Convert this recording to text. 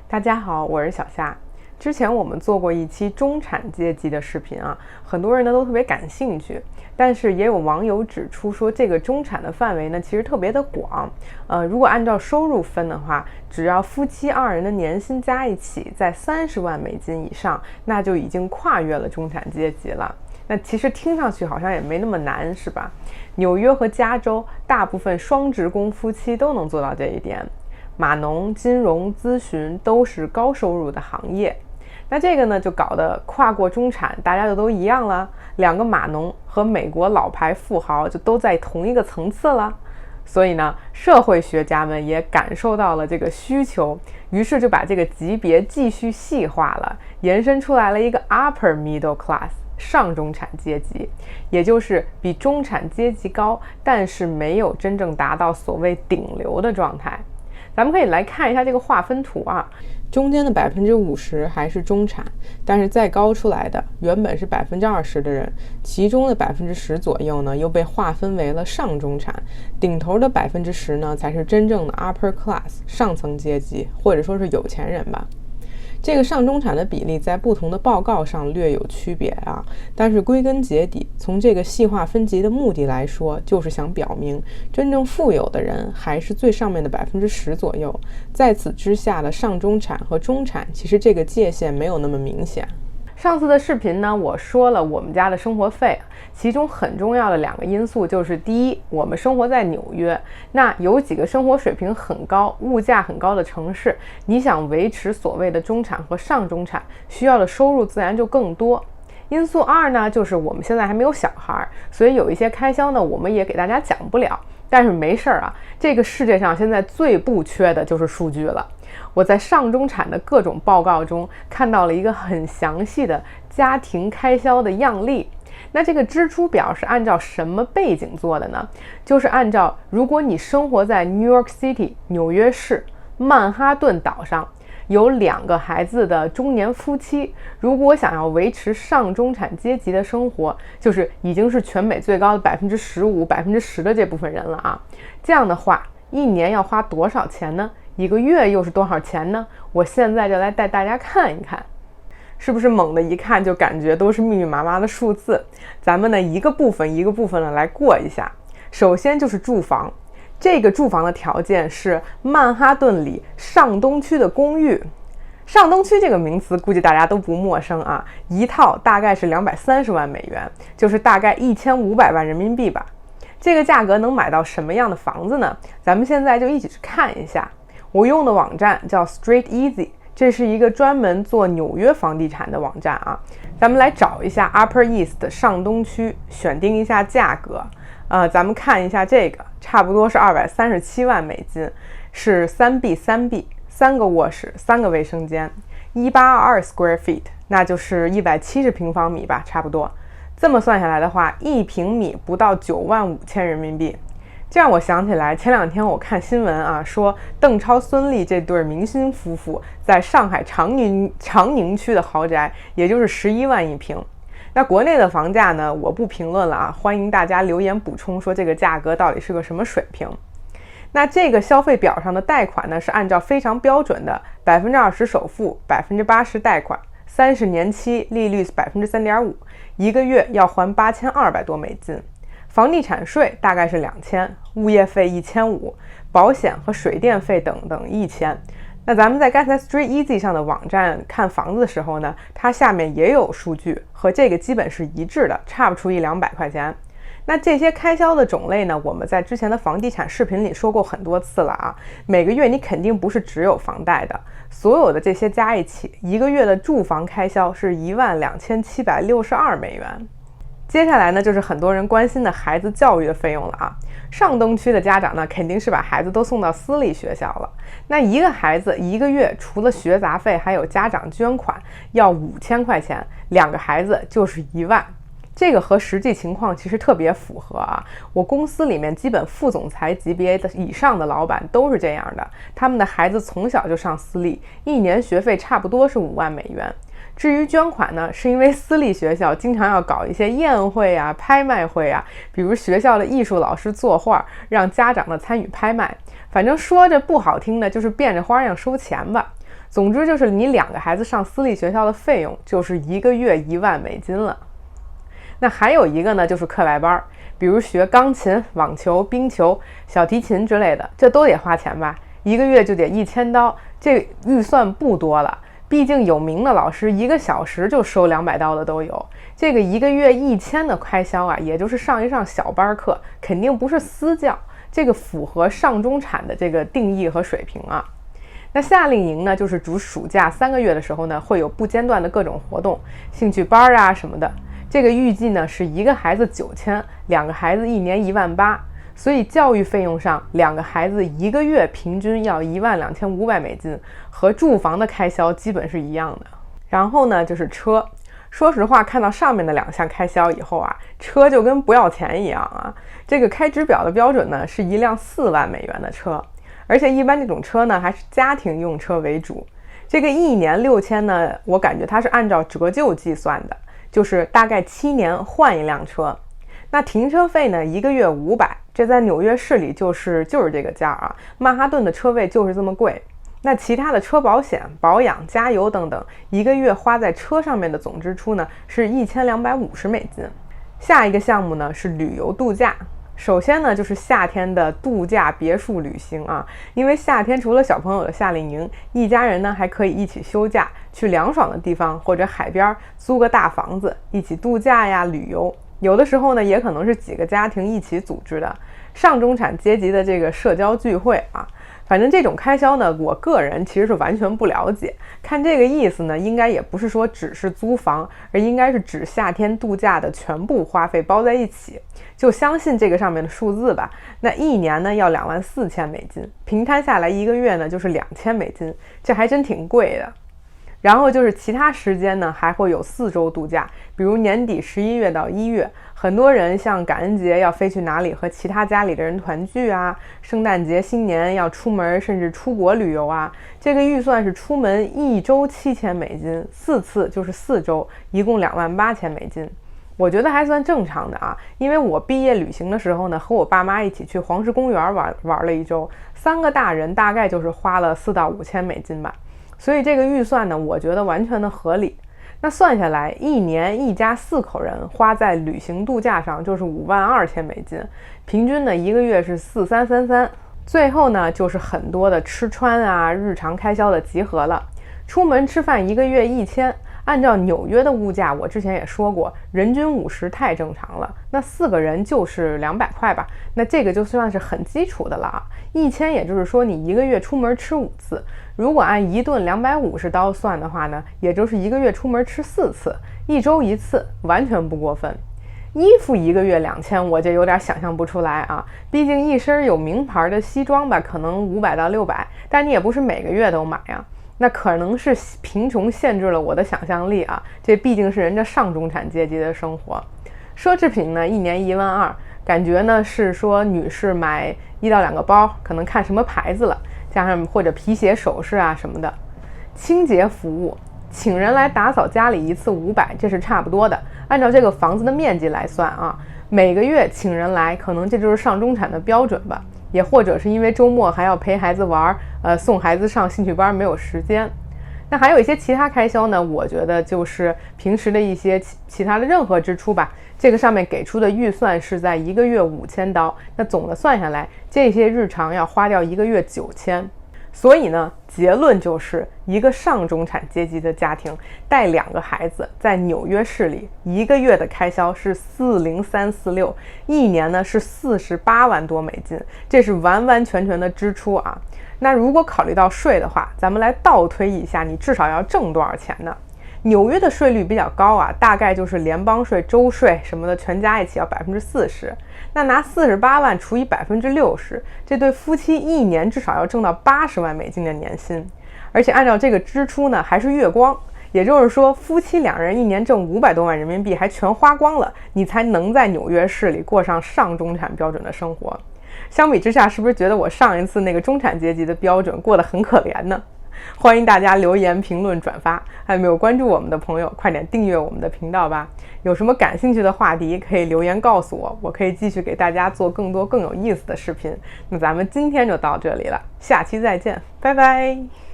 大家好，我是小夏。之前我们做过一期中产阶级的视频啊，很多人呢都特别感兴趣，但是也有网友指出说，这个中产的范围呢其实特别的广。如果按照收入分的话，只要夫妻2人的年薪加一起在30万美金以上，那就已经跨越了中产阶级了。那其实听上去好像也没那么难，是吧？纽约和加州大部分双职工夫妻都能做到这一点。码农、金融、咨询都是高收入的行业。那这个呢就搞得跨过中产大家就都一样了，2个码农和美国老牌富豪就都在同一个层次了。所以呢，社会学家们也感受到了这个需求，于是就把这个级别继续细化了，延伸出来了一个 upper middle class 上中产阶级，也就是比中产阶级高，但是没有真正达到所谓顶流的状态。咱们可以来看一下这个划分图啊，中间的50%还是中产，但是再高出来的原本是20%的人，其中的10%左右呢又被划分为了上中产，顶头的10%呢才是真正的 upper class 上层阶级，或者说是有钱人吧。这个上中产的比例在不同的报告上略有区别啊，但是归根结底，从这个细化分级的目的来说，就是想表明真正富有的人还是最上面的10%左右，在此之下的上中产和中产，其实这个界限没有那么明显。上次的视频呢，我说了我们家的生活费，其中很重要的2个因素就是第一，我们生活在纽约，那有几个生活水平很高、物价很高的城市，你想维持所谓的中产和上中产，需要的收入自然就更多。因素2呢，就是我们现在还没有小孩，所以有一些开销呢，我们也给大家讲不了。但是没事啊，这个世界上现在最不缺的就是数据了。我在上中产的各种报告中看到了一个很详细的家庭开销的样例。那这个支出表是按照什么背景做的呢？就是按照如果你生活在 New York City 纽约市曼哈顿岛上，有2个孩子的中年夫妻，如果想要维持上中产阶级的生活，就是已经是全美最高的15%、10%的这部分人了啊。这样的话，一年要花多少钱呢？一个月又是多少钱呢？我现在就来带大家看一看，是不是猛的一看就感觉都是密密麻麻的数字？咱们呢一个部分一个部分的来过一下。首先就是住房，这个住房的条件是曼哈顿里上东区的公寓。上东区这个名词估计大家都不陌生啊，一套大概是230万美元，就是大概1500万人民币吧。这个价格能买到什么样的房子呢？咱们现在就一起去看一下。我用的网站叫 Street Easy， 这是一个专门做纽约房地产的网站啊。咱们来找一下 Upper East 上东区，选定一下价格。咱们看一下这个，差不多是237万美金，是3B， 3个卧室，3个卫生间，1822 square feet， 那就是170平方米吧，差不多。这么算下来的话，1平米不到95000人民币。这让我想起来，前2天我看新闻啊，说邓超、孙俪这对明星夫妇在上海长宁区的豪宅，也就是11万1平。那国内的房价呢，我不评论了啊，欢迎大家留言补充说这个价格到底是个什么水平。那这个消费表上的贷款呢，是按照非常标准的20%首付，80%贷款，30年期，利率3.5%，一个月要还8200多美金。房地产税大概是2000，物业费1500，保险和水电费等等1000。那咱们在刚才 Street Easy 上的网站看房子的时候呢，它下面也有数据，和这个基本是一致的，差不出100-200块钱。那这些开销的种类呢，我们在之前的房地产视频里说过很多次了啊。每个月你肯定不是只有房贷的，所有的这些加一起，一个月的住房开销是12762美元。接下来呢，就是很多人关心的孩子教育的费用了啊。上东区的家长呢，肯定是把孩子都送到私立学校了。那一个孩子一个月除了学杂费，还有家长捐款，要5000块钱，2个孩子就是1万。这个和实际情况其实特别符合啊。我公司里面基本副总裁级别的以上的老板都是这样的，他们的孩子从小就上私立，一年学费差不多是5万美元。至于捐款呢，是因为私立学校经常要搞一些宴会啊、拍卖会啊，比如学校的艺术老师作画，让家长呢参与拍卖。反正说着不好听的，就是变着花样收钱吧。总之就是你2个孩子上私立学校的费用就是1个月1万美金了。那还有一个呢，就是课外班，比如学钢琴、网球、冰球、小提琴之类的，这都得花钱吧，1个月就得1000刀，这预算不多了。毕竟有名的老师1个小时就收200刀的都有，这个1个月1000的开销啊，也就是上一上小班课，肯定不是私教，这个符合上中产的这个定义和水平啊。那夏令营呢，就是主暑假3个月的时候呢，会有不间断的各种活动，兴趣班啊什么的。这个预计呢是1个孩子9000，2个孩子1年18000，所以教育费用上2个孩子1个月平均要12500美金，和住房的开销基本是一样的。然后呢就是车，说实话看到上面的2项开销以后啊，车就跟不要钱一样啊。这个开支表的标准呢是1辆4万美元的车，而且一般这种车呢还是家庭用车为主。这个1年6000呢，我感觉它是按照折旧计算的，就是大概7年换一辆车。那停车费呢，1个月500，这在纽约市里就是这个价啊。曼哈顿的车位就是这么贵。那其他的车保险、保养、加油等等，1个月花在车上面的总支出呢是1250美金。下一个项目呢是旅游度假。首先呢就是夏天的度假别墅旅行啊，因为夏天除了小朋友的夏令营，一家人呢还可以一起休假，去凉爽的地方或者海边租个大房子，一起度假呀旅游。有的时候呢也可能是几个家庭一起组织的上中产阶级的这个社交聚会啊。反正这种开销呢，我个人其实是完全不了解。看这个意思呢，应该也不是说只是租房，而应该是指夏天度假的全部花费包在一起。就相信这个上面的数字吧。那1年呢要24000美金，平摊下来1个月呢就是2000美金，这还真挺贵的。然后就是其他时间呢还会有4周度假，比如年底11月到1月，很多人像感恩节要飞去哪里和其他家里的人团聚啊，圣诞节、新年要出门甚至出国旅游啊。这个预算是出门1周7000美金，4次就是4周，一共28000美金。我觉得还算正常的啊，因为我毕业旅行的时候呢，和我爸妈一起去黄石公园玩了1周，3个大人大概就是花了4到5000美金吧。所以这个预算呢，我觉得完全的合理。那算下来，1年一家4口人花在旅行度假上就是52000美金，平均呢1个月是4333。最后呢就是很多的吃穿啊、日常开销的集合了。出门吃饭1个月1000，按照纽约的物价，我之前也说过，人均50太正常了。那4个人就是200块吧，那这个就算是很基础的了啊。1000也就是说你1个月出门吃5次，如果按1顿250刀算的话呢，也就是1个月出门吃4次，1周1次，完全不过分。衣服1个月2000，我就有点想象不出来啊。毕竟一身有名牌的西装吧，可能500到600，但你也不是每个月都买啊。那可能是贫穷限制了我的想象力啊，这毕竟是人家上中产阶级的生活。奢侈品呢，1年12000，感觉呢是说女士买1到2个包，可能看什么牌子了，加上或者皮鞋、首饰啊什么的。清洁服务，请人来打扫家里1次500，这是差不多的。按照这个房子的面积来算啊，每个月请人来，可能这就是上中产的标准吧。也或者是因为周末还要陪孩子玩，送孩子上兴趣班没有时间。那还有一些其他开销呢，我觉得就是平时的一些其他的任何支出吧。这个上面给出的预算是在1个月5000刀，那总的算下来，这些日常要花掉1个月9000。所以呢，结论就是一个上中产阶级的家庭带2个孩子，在纽约市里1个月的开销是40346，一年呢是48万多美金，这是完完全全的支出啊。那如果考虑到税的话，咱们来倒推一下，你至少要挣多少钱呢？纽约的税率比较高啊，大概就是联邦税、州税什么的全加一起要40%。那拿48万除以60%，这对夫妻一年至少要挣到80万美金的年薪。而且按照这个支出呢，还是月光，也就是说夫妻2人一年挣500多万人民币，还全花光了，你才能在纽约市里过上上中产标准的生活。相比之下，是不是觉得我上一次那个中产阶级的标准过得很可怜呢？欢迎大家留言、评论、转发，还没有关注我们的朋友，快点订阅我们的频道吧。有什么感兴趣的话题，可以留言告诉我，我可以继续给大家做更多更有意思的视频。那咱们今天就到这里了，下期再见，拜拜。